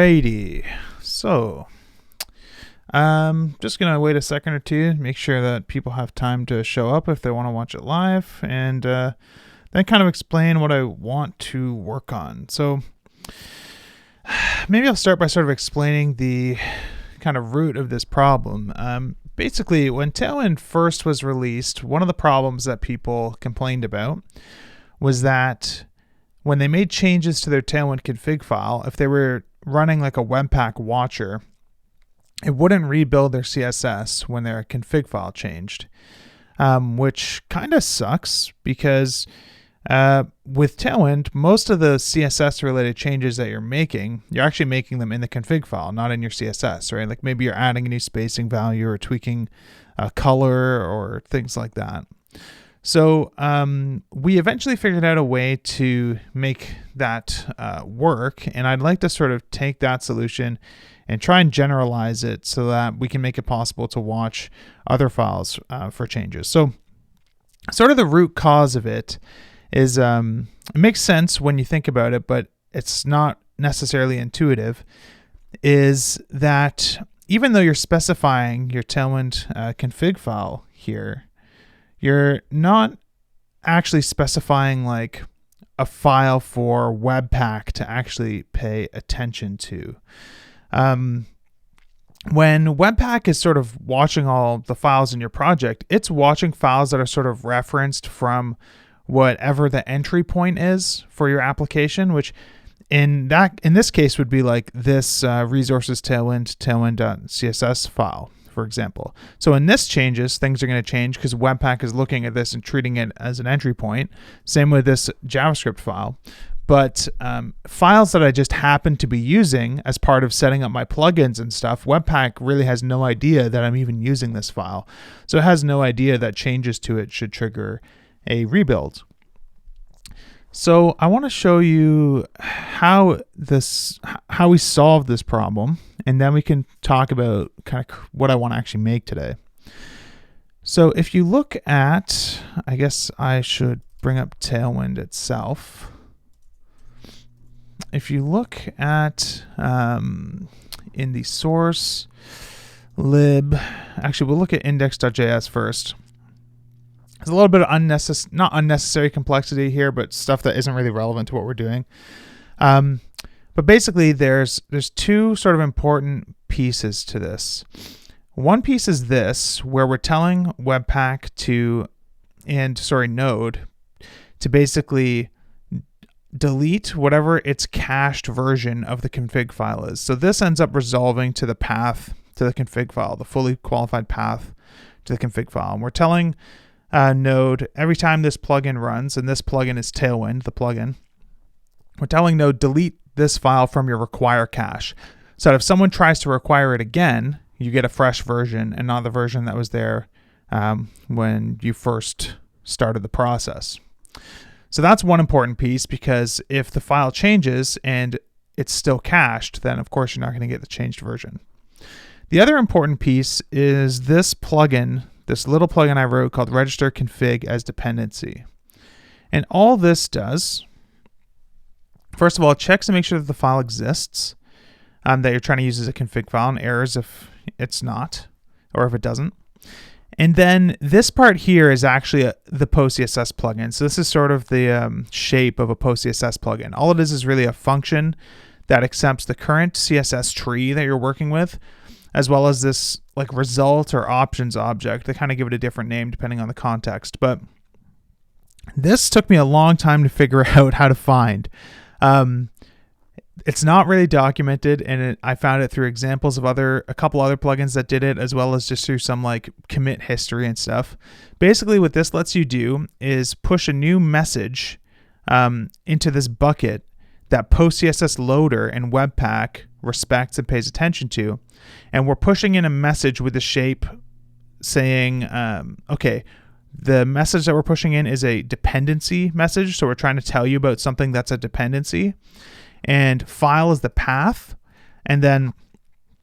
Alrighty, so just gonna wait a second or two, make sure that people have time to show up if they want to watch it live, and then kind of explain what I want to work on. So maybe I'll start by sort of explaining the kind of root of this problem. Basically, when Tailwind first was released, one of the problems that people complained about was that when they made changes to their Tailwind config file, if they were running like a Webpack watcher, it wouldn't rebuild their CSS when their config file changed, which kind of sucks because with Tailwind, most of the CSS related changes that you're actually making them in the config file, not in your CSS, right? Like maybe you're adding a new spacing value or tweaking a color or things like that. So we eventually figured out a way to make that work, and I'd like to sort of take that solution and try and generalize it so that we can make it possible to watch other files for changes. So sort of the root cause of it is, it makes sense when you think about it, but it's not necessarily intuitive, is that even though you're specifying your Tailwind config file here, you're not actually specifying like a file for Webpack to actually pay attention to. When Webpack is sort of watching all the files in your project, it's watching files that are sort of referenced from whatever the entry point is for your application, which in this case would be like this resources tailwind.css file, for example. So when this changes, things are going to change because Webpack is looking at this and treating it as an entry point. Same with this JavaScript file. But files that I just happen to be using as part of setting up my plugins and stuff, Webpack really has no idea that I'm even using this file. So it has no idea that changes to it should trigger a rebuild. So I want to show you how we solve this problem, and then we can talk about kind of what I want to actually make today. So if you look at, I guess I should bring up Tailwind itself. If you look at in the source lib, actually we'll look at index.js first. There's a little bit of not unnecessary complexity here, but stuff that isn't really relevant to what we're doing. But basically, there's two sort of important pieces to this. One piece is this, where we're telling Webpack Node to basically delete whatever its cached version of the config file is. So this ends up resolving to the path to the config file, the fully qualified path to the config file. And we're telling Node every time this plugin runs, and this plugin is Tailwind, the plugin, we're telling Node delete this file from your require cache, so that if someone tries to require it again, you get a fresh version and not the version that was there when you first started the process. So that's one important piece, because if the file changes and it's still cached, then of course you're not going to get the changed version. The other important piece is this plugin, this little plugin I wrote called register config as dependency. And all this does, first of all, it checks to make sure that the file exists, that you're trying to use as a config file, and errors if it's not, or if it doesn't. And then this part here is actually the PostCSS plugin. So this is sort of the shape of a PostCSS plugin. All it is really a function that accepts the current CSS tree that you're working with, as well as this like result or options object. They kind of give it a different name depending on the context. But this took me a long time to figure out how to find. It's not really documented, and I found it through examples of a couple other plugins that did it, as well as just through some like commit history and stuff. Basically, what this lets you do is push a new message into this bucket that PostCSS loader and Webpack respects and pays attention to. And we're pushing in a message with the shape saying, okay, the message that we're pushing in is a dependency message. So we're trying to tell you about something that's a dependency. And file is the path. And then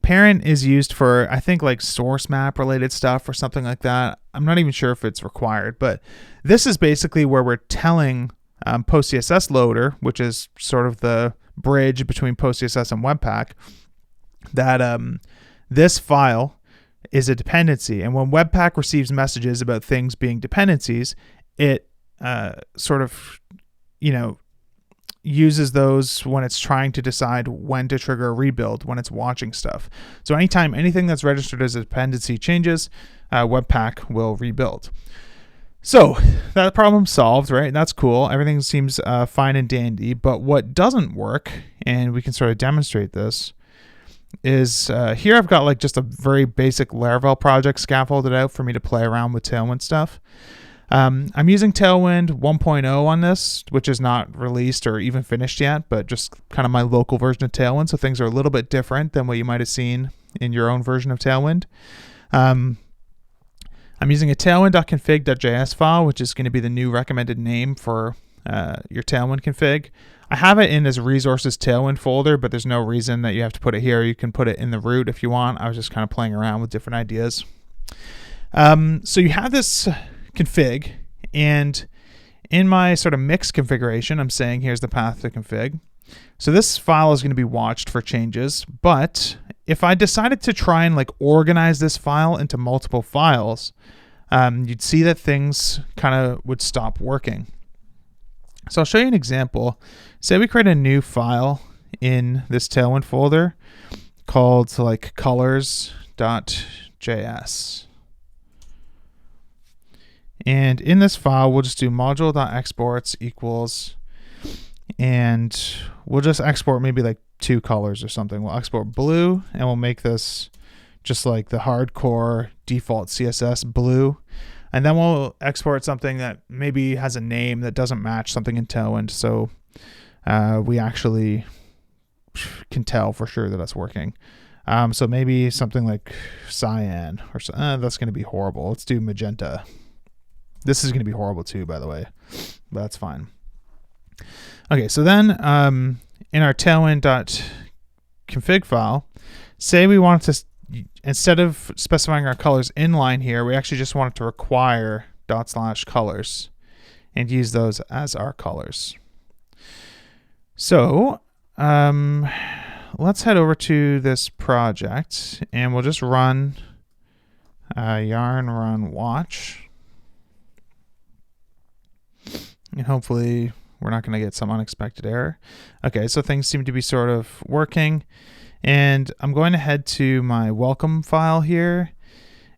parent is used for, I think, like source map related stuff or something like that. I'm not even sure if it's required. But this is basically where we're telling PostCSS loader, which is sort of the bridge between PostCSS and Webpack, that this file is a dependency. And when Webpack receives messages about things being dependencies, it sort of, uses those when it's trying to decide when to trigger a rebuild, when it's watching stuff. So anytime anything that's registered as a dependency changes, Webpack will rebuild. So that problem solved, right? That's cool. Everything seems fine and dandy. But what doesn't work, and we can sort of demonstrate this, is here I've got like just a very basic Laravel project scaffolded out for me to play around with Tailwind stuff. I'm using Tailwind 1.0 on this, which is not released or even finished yet, but just kind of my local version of Tailwind. So things are a little bit different than what you might have seen in your own version of Tailwind. I'm using a tailwind.config.js file, which is going to be the new recommended name for your Tailwind config. I have it in this resources Tailwind folder, but there's no reason that you have to put it here. You can put it in the root if you want. I was just kind of playing around with different ideas. So you have this config, and in my sort of mix configuration, I'm saying here's the path to config. So this file is going to be watched for changes, but if I decided to try and like organize this file into multiple files, you'd see that things kind of would stop working. So I'll show you an example. Say we create a new file in this Tailwind folder called like colors.js. And in this file, we'll just do module.exports equals, and we'll just export maybe like 2 colors or something. We'll export blue, and we'll make this just like the hardcore default CSS blue. And then we'll export something that maybe has a name that doesn't match something in Tailwind, so we actually can tell for sure that that's working. So maybe something like cyan, or that's going to be horrible. Let's do magenta. This is going to be horrible too, by the way, but that's fine. Okay, so then in our tailwind.config file, say we want to, instead of specifying our colors inline here, we actually just want it to require /colors and use those as our colors. So let's head over to this project, and we'll just run yarn run watch. And hopefully we're not going to get some unexpected error. Okay, so things seem to be sort of working. And I'm going to head to my welcome file here.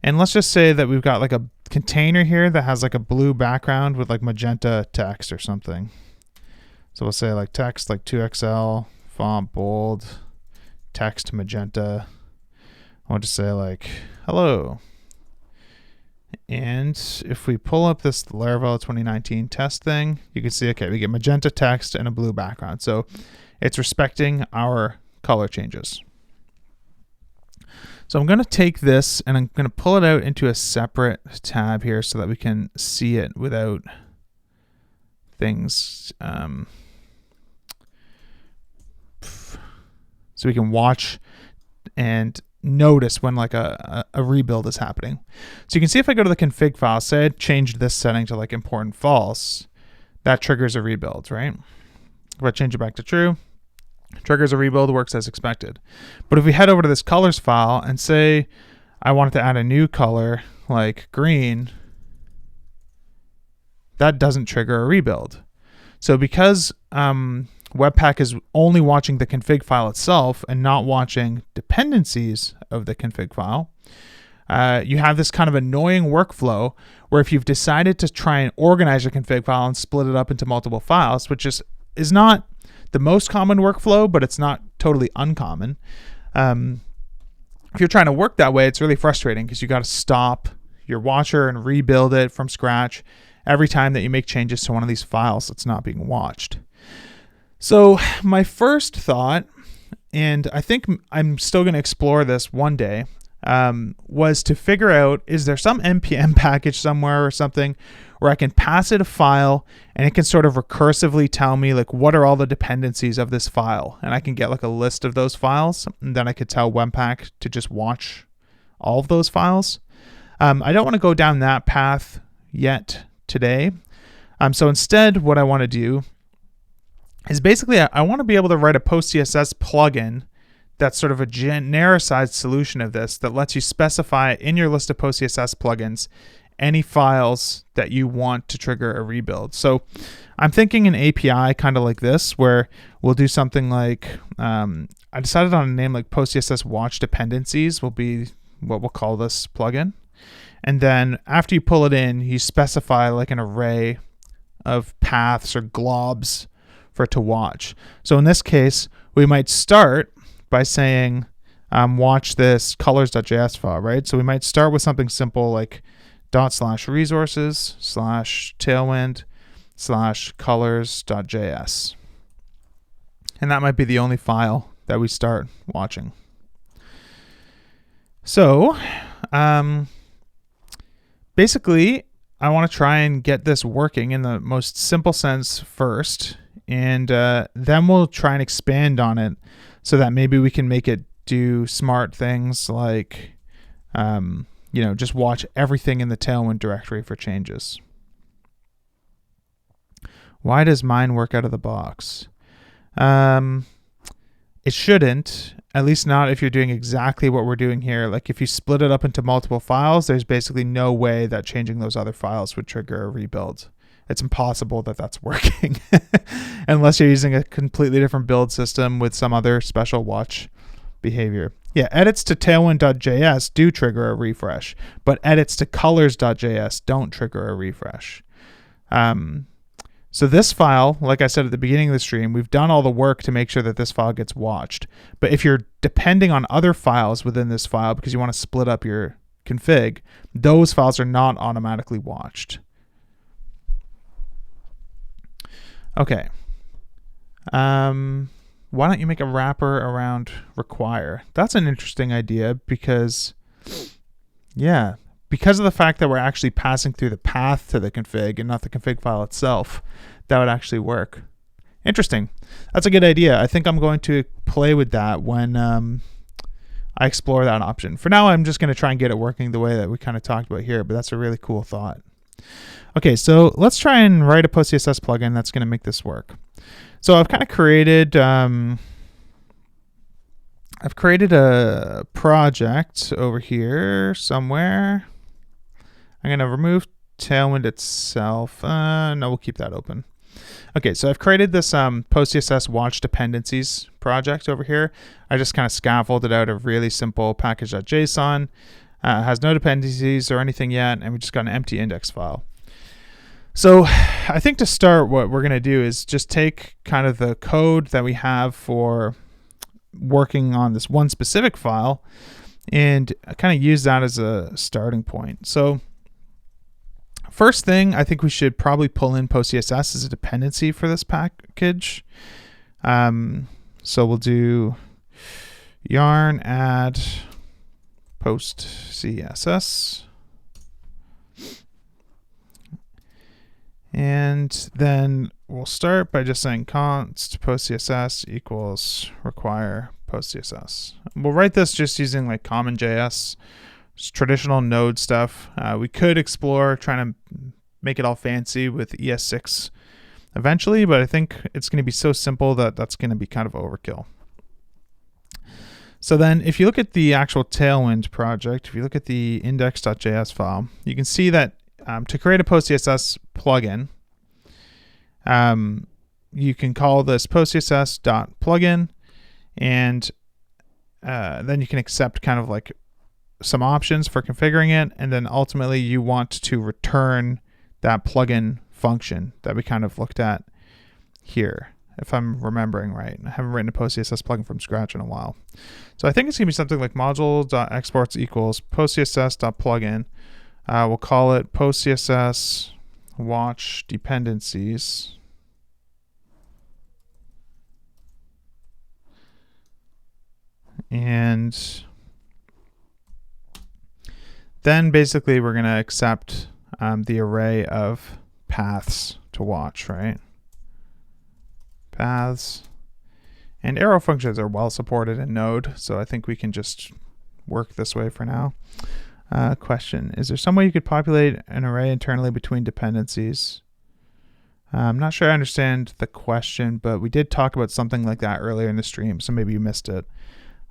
And let's just say that we've got like a container here that has like a blue background with like magenta text or something. So we'll say like text like 2XL, font bold, text magenta. I'll just say like hello. And if we pull up this Laravel 2019 test thing, you can see, okay, we get magenta text and a blue background. So it's respecting our color changes. So I'm going to take this and I'm going to pull it out into a separate tab here so that we can see it without things. So we can watch and notice when like a rebuild is happening. So you can see if I go to the config file, say I changed this setting to like important false, that triggers a rebuild, right? If I change it back to true, triggers a rebuild, works as expected. But if we head over to this colors file and say I wanted to add a new color like green, that doesn't trigger a rebuild. So because Webpack is only watching the config file itself and not watching dependencies of the config file, you have this kind of annoying workflow where if you've decided to try and organize your config file and split it up into multiple files, which is not the most common workflow, but it's not totally uncommon. If you're trying to work that way, it's really frustrating because you got to stop your watcher and rebuild it from scratch every time that you make changes to one of these files that's not being watched. So my first thought, and I think I'm still going to explore this one day, was to figure out, is there some NPM package somewhere or something where I can pass it a file and it can sort of recursively tell me like what are all the dependencies of this file, and I can get like a list of those files, and then I could tell Webpack to just watch all of those files. I don't want to go down that path yet today. So instead what I want to do is basically I want to be able to write a post CSS plugin that's sort of a genericized solution of this that lets you specify in your list of post CSS plugins any files that you want to trigger a rebuild. So I'm thinking an API kind of like this, where we'll do something like, I decided on a name like post CSS watch dependencies will be what we'll call this plugin. And then after you pull it in, you specify like an array of paths or globs for it to watch. So in this case, we might start by saying, watch this colors.js file, right? So we might start with something simple like ./resources/tailwind/colors.js. And that might be the only file that we start watching. So basically, I want to try and get this working in the most simple sense first, and then we'll try and expand on it so that maybe we can make it do smart things like just watch everything in the Tailwind directory for changes. Why does mine work out of the box? It shouldn't, at least not if you're doing exactly what we're doing here. Like if you split it up into multiple files, there's basically no way that changing those other files would trigger a rebuild. It's impossible that that's working unless you're using a completely different build system with some other special watch behavior. Yeah, edits to tailwind.js do trigger a refresh, but edits to colors.js don't trigger a refresh. So this file, like I said at the beginning of the stream, we've done all the work to make sure that this file gets watched. But if you're depending on other files within this file because you want to split up your config, those files are not automatically watched. Okay. Why don't you make a wrapper around require? That's an interesting idea because, because of the fact that we're actually passing through the path to the config and not the config file itself, that would actually work. Interesting. That's a good idea. I think I'm going to play with that when I explore that option. For now, I'm just going to try and get it working the way that we kind of talked about here, but that's a really cool thought. Okay, so let's try and write a post CSS plugin that's going to make this work. So I've kind of created a project over here somewhere. I'm going to remove Tailwind itself. No, we'll keep that open. Okay, so I've created this post CSS watch dependencies project over here. I just kind of scaffolded out a really simple package.json. It has no dependencies or anything yet, and we just got an empty index file. So I think to start, what we're going to do is just take kind of the code that we have for working on this one specific file and kind of use that as a starting point. So first thing, I think we should probably pull in PostCSS as a dependency for this package. So we'll do yarn add PostCSS. And then we'll start by just saying const PostCSS equals require PostCSS. We'll write this just using like common JS, traditional Node stuff. We could explore trying to make it all fancy with ES6 eventually, but I think it's going to be so simple that that's going to be kind of overkill. So then if you look at the actual Tailwind project, if you look at the index.js file, you can see that to create a PostCSS plugin, you can call this postcss.plugin, and then you can accept kind of like some options for configuring it, and then ultimately you want to return that plugin function that we kind of looked at here, if I'm remembering right. I haven't written a PostCSS plugin from scratch in a while. So I think it's going to be something like module.exports equals postcss.plugin. We'll call it PostCSS watch dependencies. And then basically we're going to accept the array of paths to watch, right? Paths. And arrow functions are well supported in Node, so I think we can just work this way for now. Question, is there some way you could populate an array internally between dependencies? I'm not sure I understand the question, but we did talk about something like that earlier in the stream, so maybe you missed it.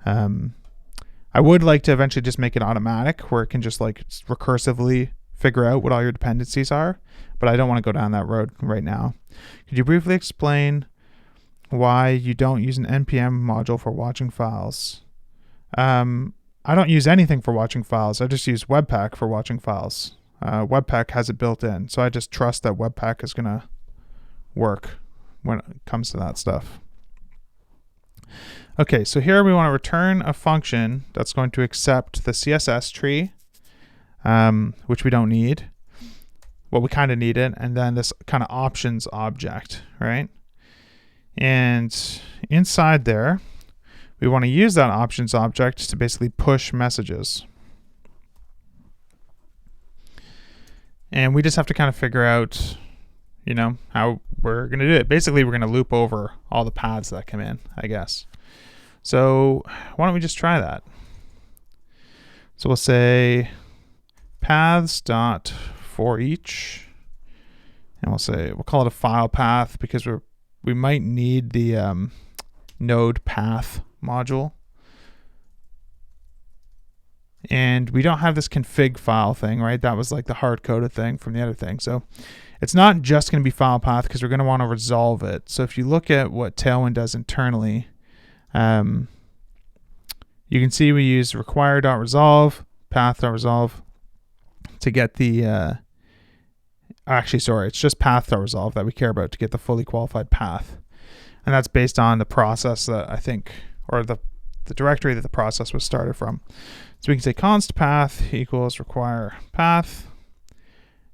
I would like to eventually just make it automatic where it can just like recursively figure out what all your dependencies are, but I don't want to go down that road right now. Could you briefly explain why you don't use an npm module for watching files? I don't use anything for watching files. I just use Webpack for watching files. Webpack has it built in, so I just trust that Webpack is going to work when it comes to that stuff. Okay, so here we want to return a function that's going to accept the CSS tree, which we don't need. Well, we kind of need it, and then this kind of options object, right? And inside there, we want to use that options object to basically push messages. And we just have to kind of figure out, you know, how we're going to do it. Basically, we're going to loop over all the paths that come in, I guess. So why don't we just try that? So we'll say paths.forEach, and we'll call it a file path because we might need the node path module. And we don't have this config file thing, right? That was like the hard-coded thing from the other thing. So it's not just going to be file path because we're going to want to resolve it. So if you look at what Tailwind does internally, you can see we use require.resolve, path.resolve to get the, actually, sorry, it's just path.resolve that we care about to get the fully qualified path. And that's based on the process that I think, or the directory that the process was started from. So we can say const path equals require path.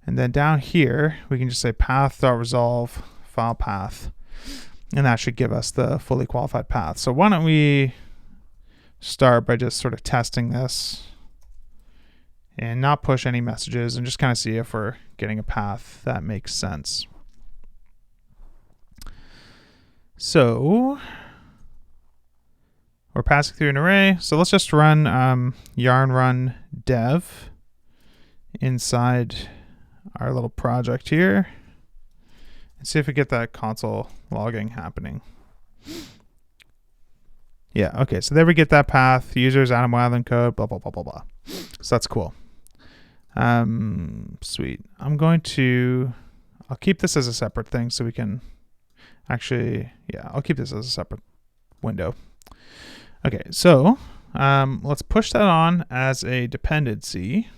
And then down here, we can just say path.resolve file path. And that should give us the fully qualified path. So why don't we start by just sort of testing this and not push any messages and just kind of see if we're getting a path that makes sense. So we're passing through an array. So let's just run yarn run dev inside our little project here and see if we get that console logging happening. Yeah, okay, so there we get that path. Users, Adam Wildland code, blah, blah, blah, blah, blah. So that's cool. Sweet. I'll keep this as a separate thing so we can actually, yeah, I'll keep this as a separate window. Okay, so let's push that on as a dependency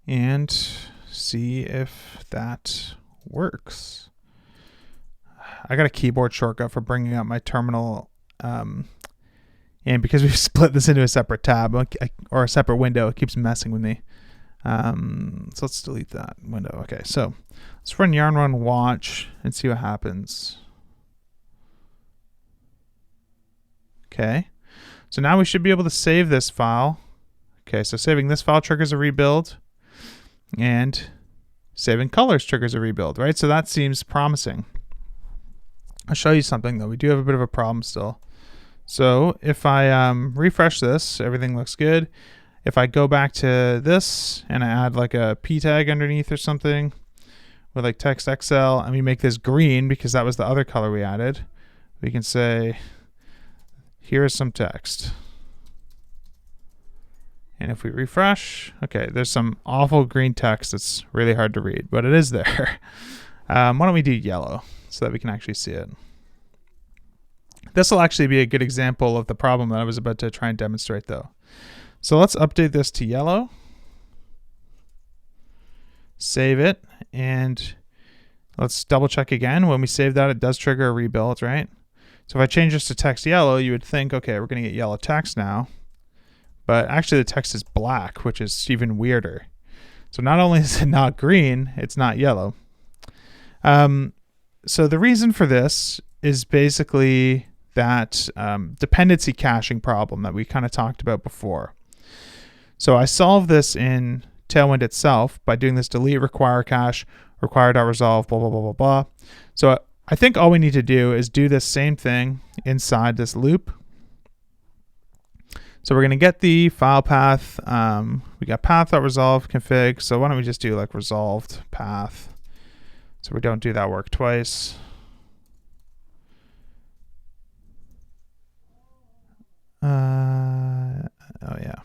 and see if that works. I got a keyboard shortcut for bringing up my terminal, and because we've split this into a separate tab or a separate window, it keeps messing with me. So let's delete that window. Okay, so let's run yarn run watch and see what happens. Okay, so now we should be able to save this file. Okay, so saving this file triggers a rebuild, and saving colors triggers a rebuild, right? So that seems promising. I'll show you something though. We do have a bit of a problem still. So if I refresh this, everything looks good. If I go back to this and I add like a p tag underneath or something with like text XL, and we make this green because that was the other color we added, we can say, here's some text. And if we refresh, okay, there's some awful green text that's really hard to read, but it is there. Why don't we do yellow so that we can actually see it? This will actually be a good example of the problem that I was about to try and demonstrate though. So let's update this to yellow. Save it, and let's double check again. When we save that, it does trigger a rebuild, right? So if I change this to text yellow, you would think, okay, we're gonna get yellow text now. But actually the text is black, which is even weirder. So not only is it not green, it's not yellow. So the reason for this is basically that dependency caching problem that we kind of talked about before. So I solved this in Tailwind itself by doing this delete require cache, require.resolve, blah, blah, blah, blah, blah. So I think all we need to do is do this same thing inside this loop. So we're going to get the file path. We got path.resolve config. So why don't we just do like resolved path, so we don't do that work twice. Oh yeah,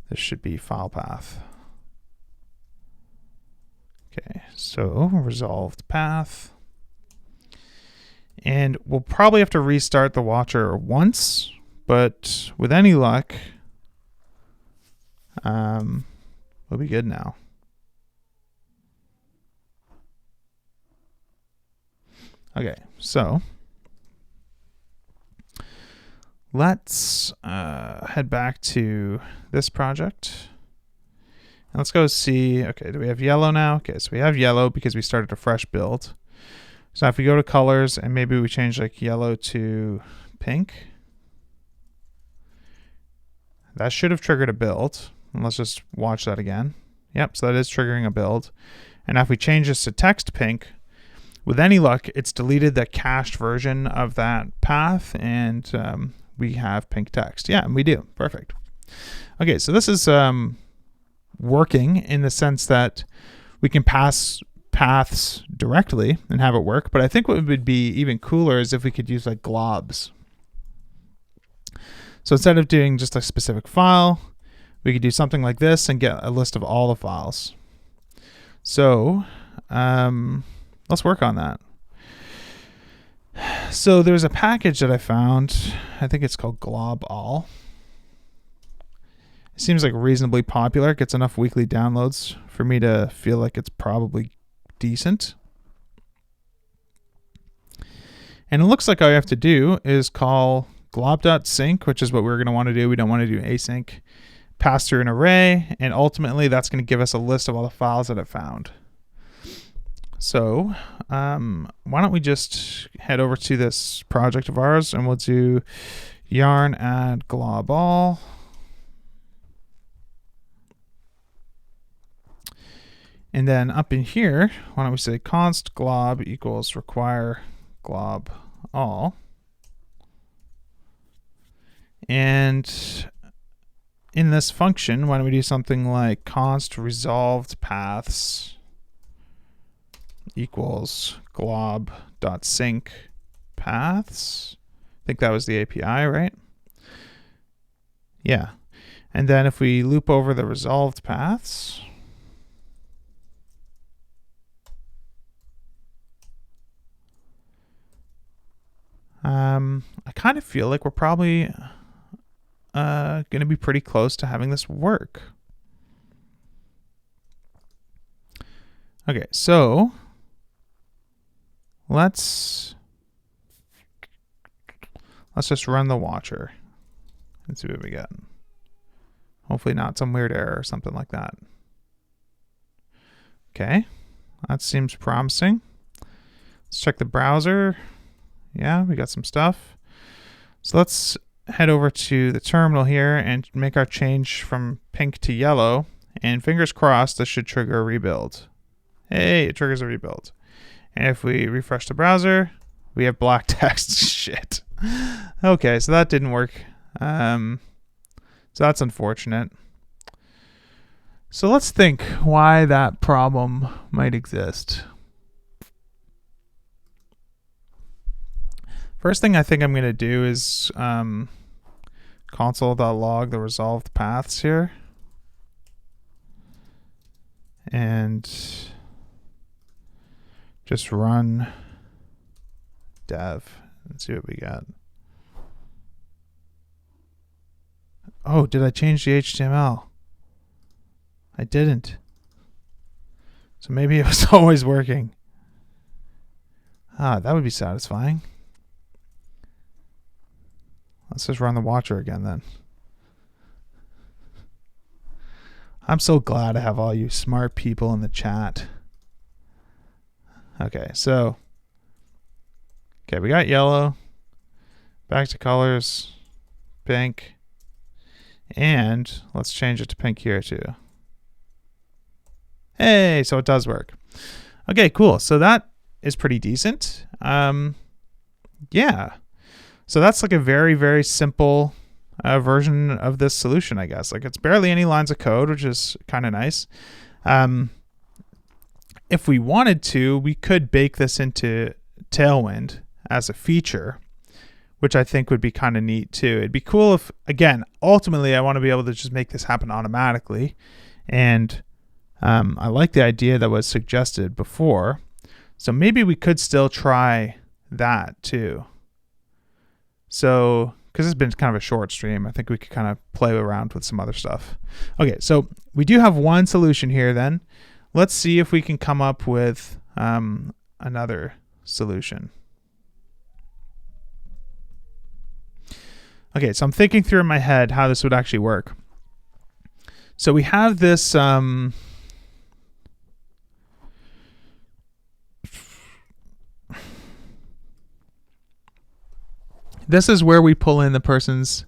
this should be file path. Okay, so resolved path. And we'll probably have to restart the watcher once, but with any luck, we'll be good now. Okay, so let's head back to this project. And let's go see, okay, do we have yellow now? Okay, so we have yellow because we started a fresh build. So if we go to colors and maybe we change like yellow to pink, that should have triggered a build. And let's just watch that again. Yep, so that is triggering a build. And now if we change this to text pink, with any luck, it's deleted the cached version of that path, and we have pink text. Yeah, and we do. Perfect. Okay, so this is working in the sense that we can pass paths directly and have it work, but I think what would be even cooler is if we could use like globs. So instead of doing just a specific file, we could do something like this and get a list of all the files. So let's work on that. So there's a package that I found. I think it's called globall. It seems like reasonably popular. It gets enough weekly downloads for me to feel like it's probably decent. And it looks like all you have to do is call glob.sync, which is what we're going to want to do. We don't want to do async. Pass through an array, and ultimately that's going to give us a list of all the files that it found. So why don't we just head over to this project of ours, and we'll do yarn add globall. And then up in here, why don't we say const glob equals require glob all. And in this function, why don't we do something like const resolved paths equals glob.sync paths. I think that was the API, right? Yeah. And then if we loop over the resolved paths, I kind of feel like we're probably going to be pretty close to having this work. Okay, so let's just run the watcher and see what we get. Hopefully not some weird error or something like that. Okay, that seems promising. Let's check the browser. Yeah, we got some stuff. So let's head over to the terminal here and make our change from pink to yellow. And fingers crossed, this should trigger a rebuild. Hey, it triggers a rebuild. And if we refresh the browser, we have black text. Shit. Okay, so that didn't work. So that's unfortunate. So let's think why that problem might exist. First thing I think I'm going to do is console.log the resolved paths here. And just run dev and see what we got. Oh, did I change the HTML? I didn't. So maybe it was always working. Ah, that would be satisfying. Let's just run the watcher again then. I'm so glad to have all you smart people in the chat. Okay, so we got yellow. Back to colors, pink. And let's change it to pink here too. Hey, so it does work. Okay, cool. So that is pretty decent. Yeah. So that's like a very, very simple version of this solution, I guess. Like, it's barely any lines of code, which is kind of nice. If we wanted to, we could bake this into Tailwind as a feature, which I think would be kind of neat too. It'd be cool if, again, ultimately I want to be able to just make this happen automatically. And I like the idea that was suggested before. So maybe we could still try that too. So, because it's been kind of a short stream, I think we could kind of play around with some other stuff. Okay, so we do have one solution here then. Let's see if we can come up with another solution. Okay, so I'm thinking through in my head how this would actually work. So we have this this is where we pull in the person's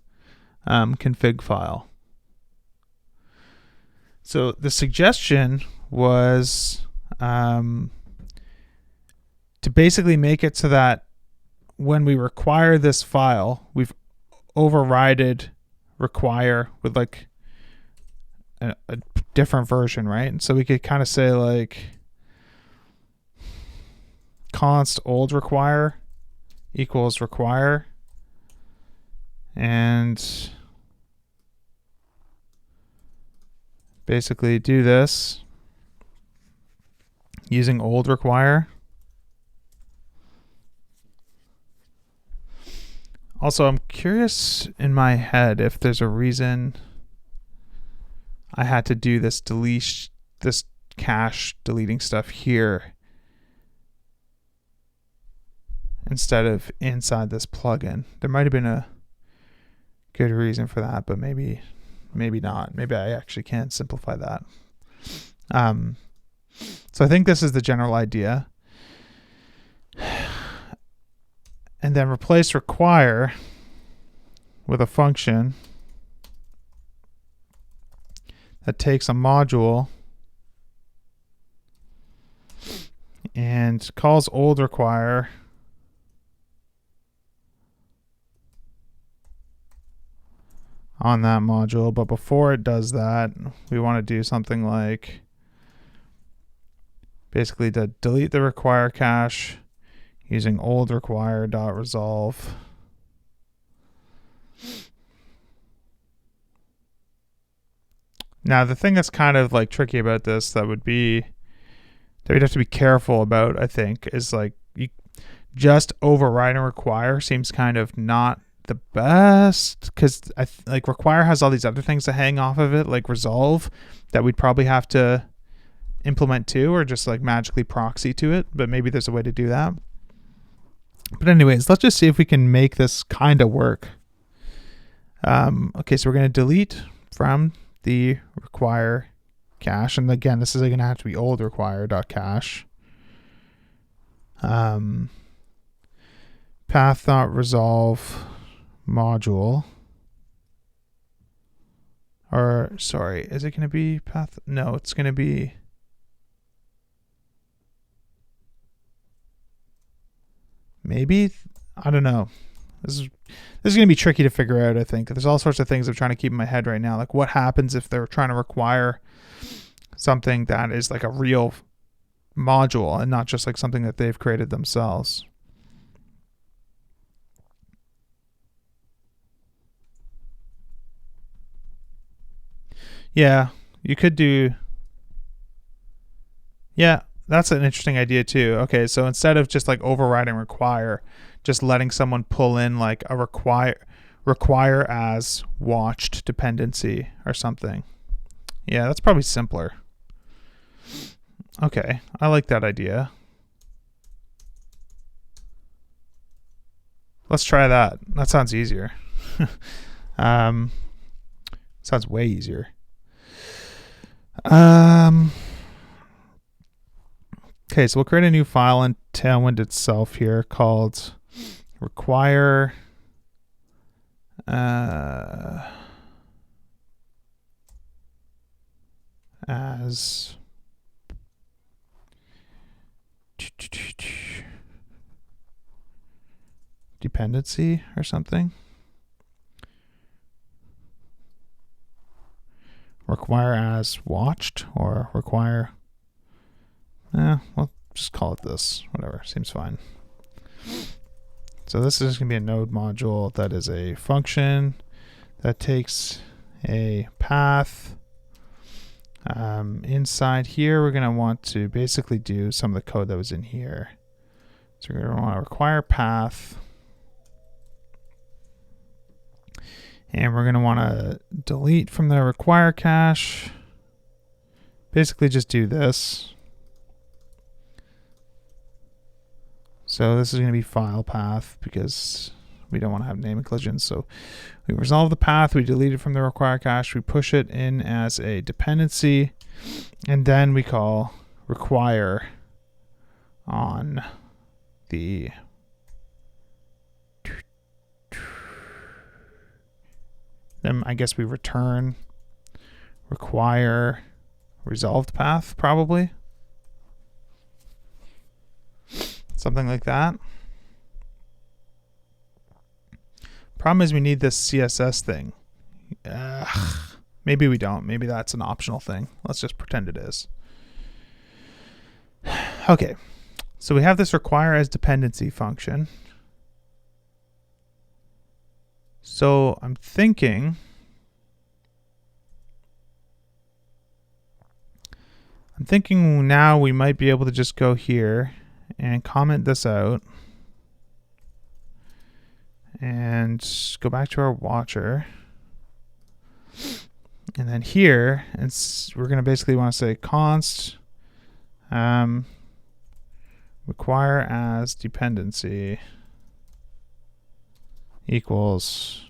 config file. So the suggestion was to basically make it so that when we require this file, we've overrided require with like a different version, right? And so we could kind of say like const old require equals require, and basically do this using old require. Also, I'm curious in my head if there's a reason I had to do this this cache deleting stuff here instead of inside this plugin. There might have been a good reason for that, but maybe not. Maybe I actually can simplify that. So I think this is the general idea. And then replace require with a function that takes a module and calls old require on that module. But before it does that, we want to do something like basically to delete the require cache using old require.resolve. Now, the thing that's kind of like tricky about this that we'd have to be careful about, I think, is like just overriding require seems kind of not the best, because like require has all these other things to hang off of it, like resolve, that we'd probably have to implement too, or just like magically proxy to it. But maybe there's a way to do that. But anyways, let's just see if we can make this kind of work. Okay, so we're going to delete from the require cache. And again, this is going to have to be old require.cache. Path.resolve module. Or, sorry, is it going to be path? No, it's going to be... Maybe, I don't know. This is going to be tricky to figure out, I think. There's all sorts of things I'm trying to keep in my head right now. Like what happens if they're trying to require something that is like a real module and not just like something that they've created themselves. Yeah, you could do... Yeah. That's an interesting idea too. Okay, so instead of just like overriding require, just letting someone pull in like a require as watched dependency or something. Yeah, that's probably simpler. Okay, I like that idea. Let's try that. That sounds easier. Sounds way easier. Okay, so we'll create a new file in Tailwind itself here called require as dependency or something. require as watched or require, we'll just call it this, whatever, seems fine. So this is going to be a node module that is a function that takes a path. Inside here, we're going to want to basically do some of the code that was in here. So we're going to want to require path. And we're going to want to delete from the require cache. Basically just do this. So this is going to be file path because we don't want to have naming collisions. So we resolve the path, we delete it from the require cache, we push it in as a dependency, and then we call require on the then I guess we return require resolved path, probably. Something like that. Problem is we need this CSS thing. Maybe we don't. Maybe that's an optional thing. Let's just pretend it is. Okay, so we have this require as dependency function. So I'm thinking now we might be able to just go here and comment this out and go back to our watcher. And then here, we're going to basically want to say const require as dependency equals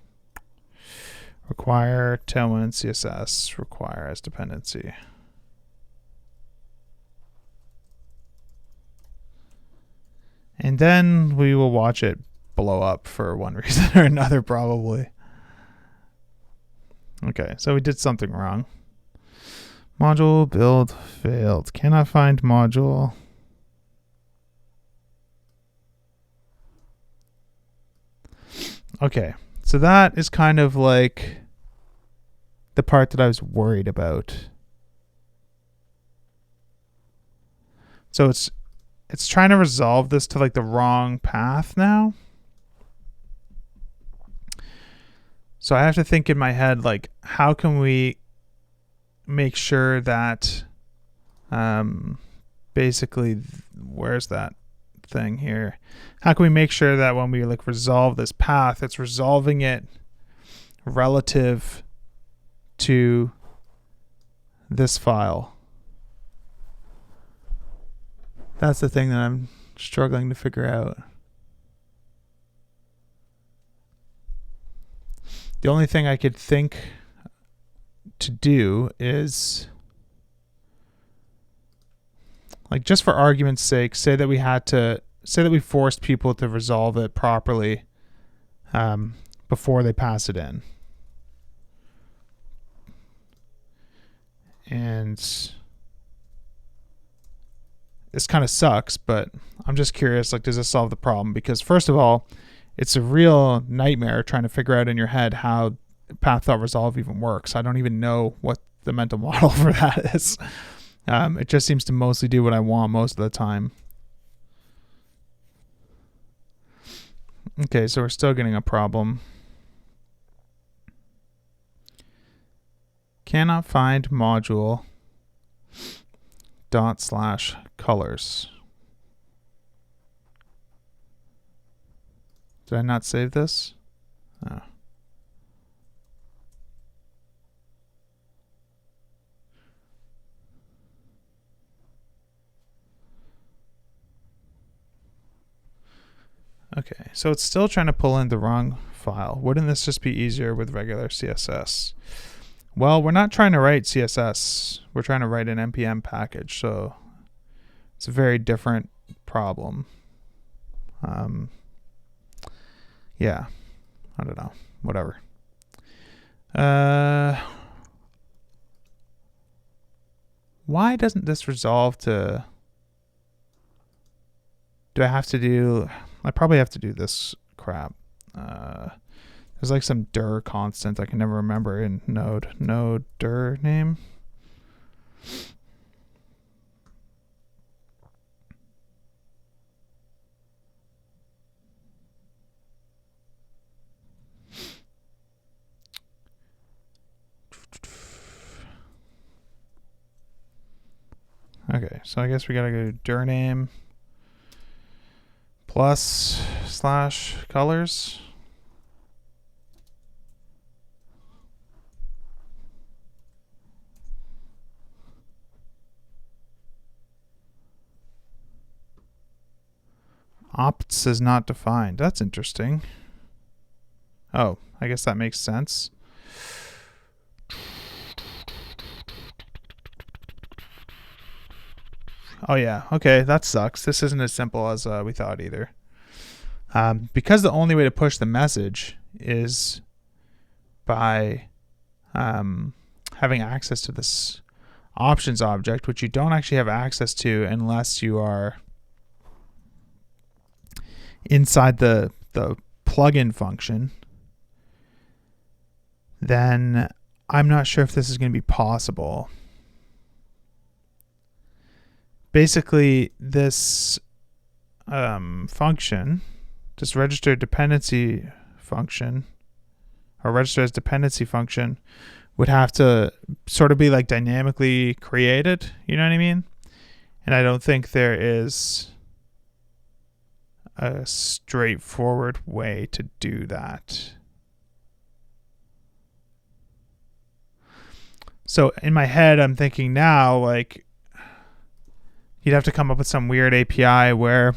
require Tailwind CSS require as dependency. And then we will watch it blow up for one reason or another, probably. Okay, so we did something wrong. Module build failed. Cannot find module. Okay, so that is kind of like the part that I was worried about. So it's trying to resolve this to like the wrong path now. So I have to think in my head, like, how can we make sure that basically, where's that thing here? How can we make sure that when we like resolve this path, it's resolving it relative to this file? That's the thing that I'm struggling to figure out. The only thing I could think to do is, like, just for argument's sake, say that we forced people to resolve it properly before they pass it in. And this kind of sucks, but I'm just curious, like, does this solve the problem? Because first of all, it's a real nightmare trying to figure out in your head how path.resolve even works. I don't even know what the mental model for that is. It just seems to mostly do what I want most of the time. Okay, so we're still getting a problem. Cannot find module /colors. Did I not save this? Oh. Okay, so it's still trying to pull in the wrong file. Wouldn't this just be easier with regular CSS? Well, we're not trying to write CSS. We're trying to write an NPM package, so it's a very different problem. Yeah, I don't know, whatever. Why doesn't this resolve to, do I have to do, I probably have to do this crap. There's like some dir constant I can never remember in node dir name. Okay, so I guess we gotta go dir name plus / colors. Opts is not defined. That's interesting. Oh, I guess that makes sense. Oh yeah, okay, that sucks. This isn't as simple as we thought either. Because the only way to push the message is by having access to this options object, which you don't actually have access to unless you are inside the plugin function, then I'm not sure if this is going to be possible. Basically, this function, this register dependency function, or register as dependency function, would have to sort of be like dynamically created, you know what I mean? And I don't think there is a straightforward way to do that. So in my head, I'm thinking now, like, you'd have to come up with some weird API where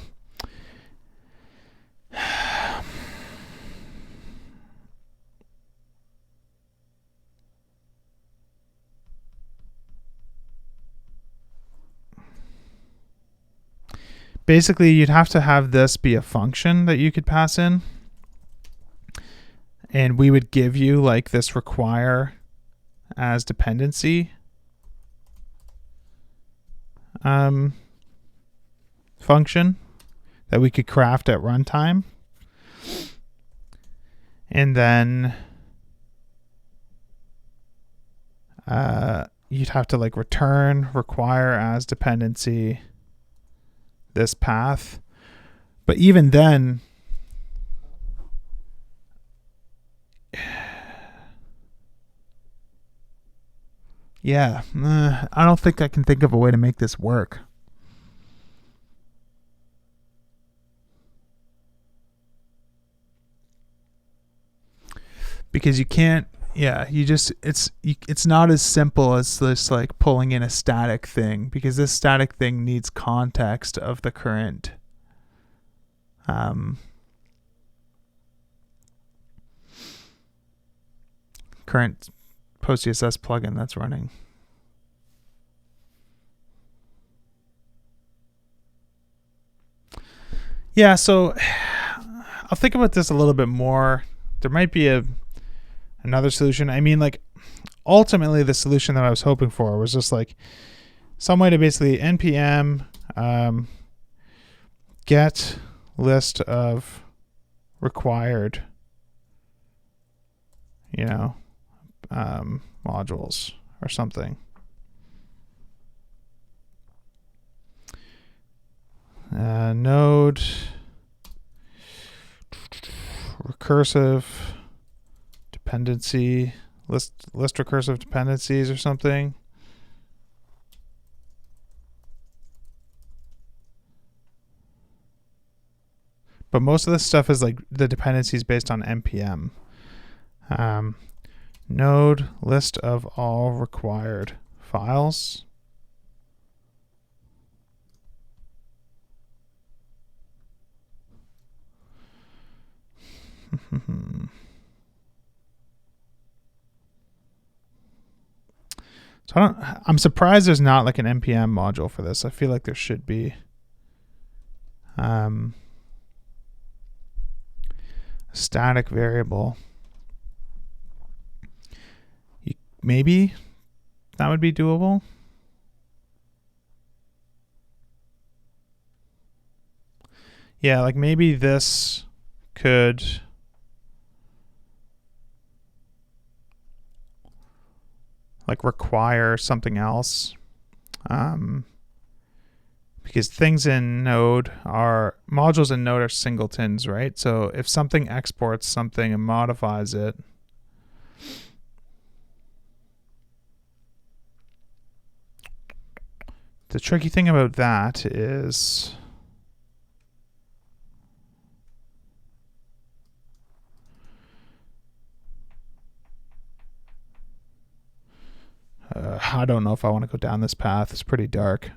basically you'd have to have this be a function that you could pass in, and we would give you like this require as dependency function that we could craft at runtime, and then you'd have to like return require as dependency this path. But even then, yeah, I don't think I can think of a way to make this work. Because you can't, yeah, you just, it's not as simple as this like pulling in a static thing, because this static thing needs context of the current current PostCSS plugin that's running. Yeah, so I'll think about this a little bit more. There might be another solution. I mean, like, ultimately the solution that I was hoping for was just like some way to basically npm get list of required, you know, modules or something. Node recursive dependency list recursive dependencies or something. But most of this stuff is like the dependencies based on npm. Node list of all required files. So I'm surprised there's not like an npm module for this. I feel like there should be. Static variable. Maybe that would be doable. Yeah, like maybe this could like require something else. because things in Node are, modules in Node are singletons, right? So if something exports something and modifies it, the tricky thing about that is I don't know if I want to go down this path. It's pretty dark.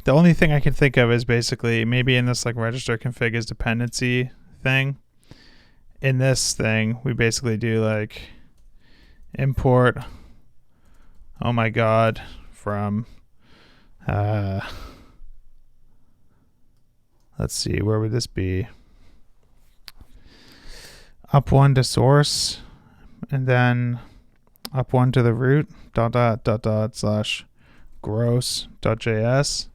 The only thing I can think of is basically maybe in this like register config as dependency thing. In this thing, we basically do like import, oh my god, from let's see, where would this be? Up one to source, and then up one to the root, // gross.js.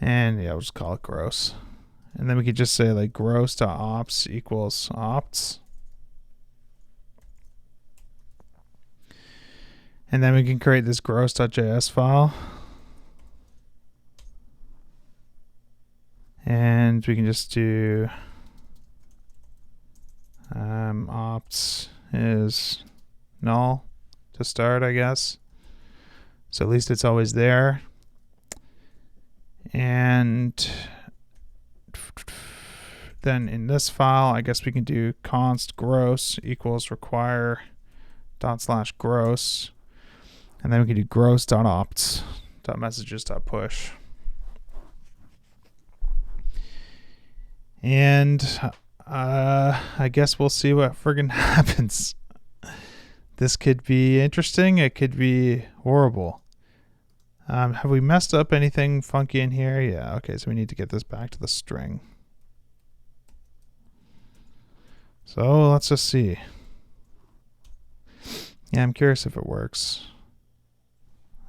And yeah, we'll just call it gross. And then we could just say like gross.ops equals opts. And then we can create this gross.js file. And we can just do opts is null to start, I guess. So at least it's always there. And then in this file, I guess we can do const gross equals require / gross. And then we can do gross.opts .messages.push. And I guess we'll see what friggin' happens. This could be interesting. It could be horrible. Have we messed up anything funky in here? Yeah, okay, so we need to get this back to the string. So let's just see. Yeah, I'm curious if it works.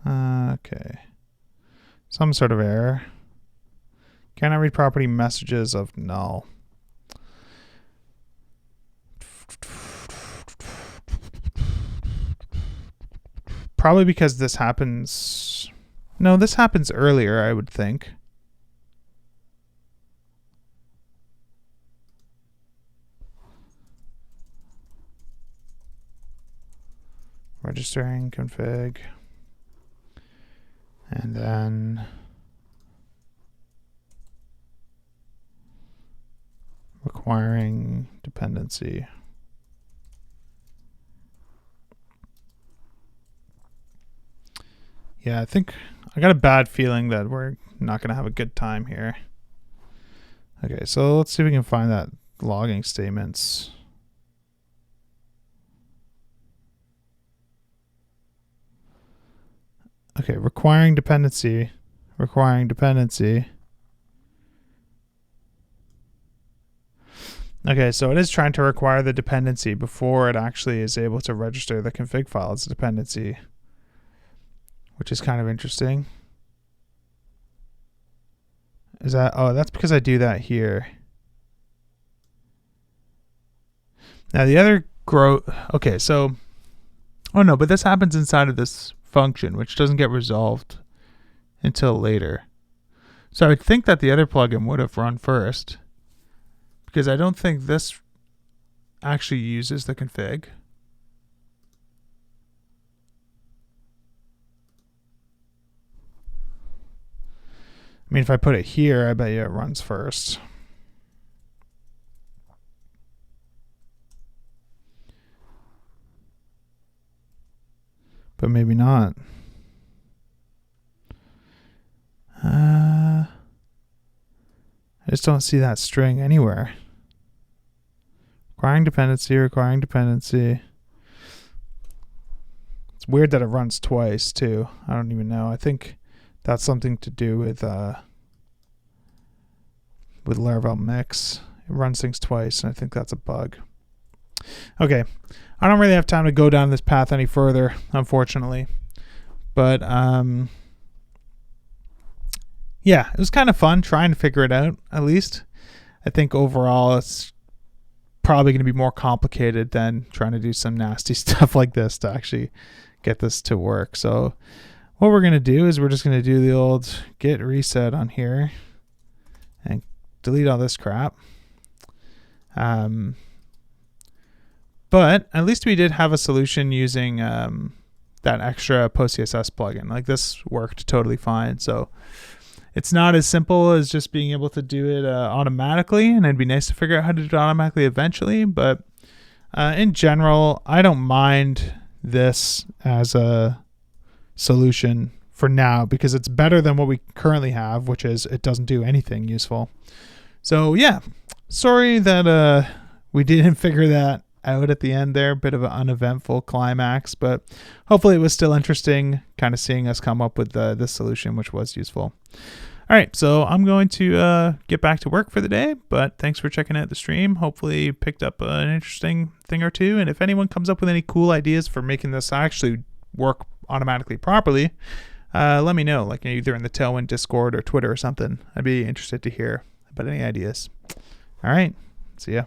Okay. Some sort of error. Cannot read property messages of null. Probably because this happens... No, this happens earlier, I would think. Registering config. And then requiring dependency. Yeah, I think I got a bad feeling that we're not going to have a good time here. Okay, so let's see if we can find that logging statements. Okay, requiring dependency. Okay, so it is trying to require the dependency before it actually is able to register the config file as a dependency, which is kind of interesting. Is that, oh, that's because I do that here. Now the other okay, so, oh no, but this happens inside of this function, which doesn't get resolved until later. So I would think that the other plugin would have run first, because I don't think this actually uses the config. I mean, if I put it here, I bet you it runs first. But maybe not. I just don't see that string anywhere. Requiring dependency. It's weird that it runs twice too. I don't even know. I think that's something to do with Laravel Mix. It runs things twice, and I think that's a bug. Okay, I don't really have time to go down this path any further, unfortunately. But yeah, it was kind of fun trying to figure it out, at least. I think overall it's probably going to be more complicated than trying to do some nasty stuff like this to actually get this to work. So what we're going to do is we're just going to do the old git reset on here and delete all this crap. But at least we did have a solution using that extra post CSS plugin. Like, this worked totally fine. So it's not as simple as just being able to do it automatically, and it'd be nice to figure out how to do it automatically eventually. But in general, I don't mind this as a solution for now because it's better than what we currently have, which is it doesn't do anything useful. So yeah, sorry that we didn't figure that out at the end there. Bit of an uneventful climax, but hopefully it was still interesting kind of seeing us come up with this solution, which was useful. All right, so I'm going to get back to work for the day, but thanks for checking out the stream. Hopefully you picked up an interesting thing or two, and if anyone comes up with any cool ideas for making this actually work automatically properly, let me know, like either in the Tailwind Discord or Twitter or something. I'd be interested to hear about any ideas. All right, see ya.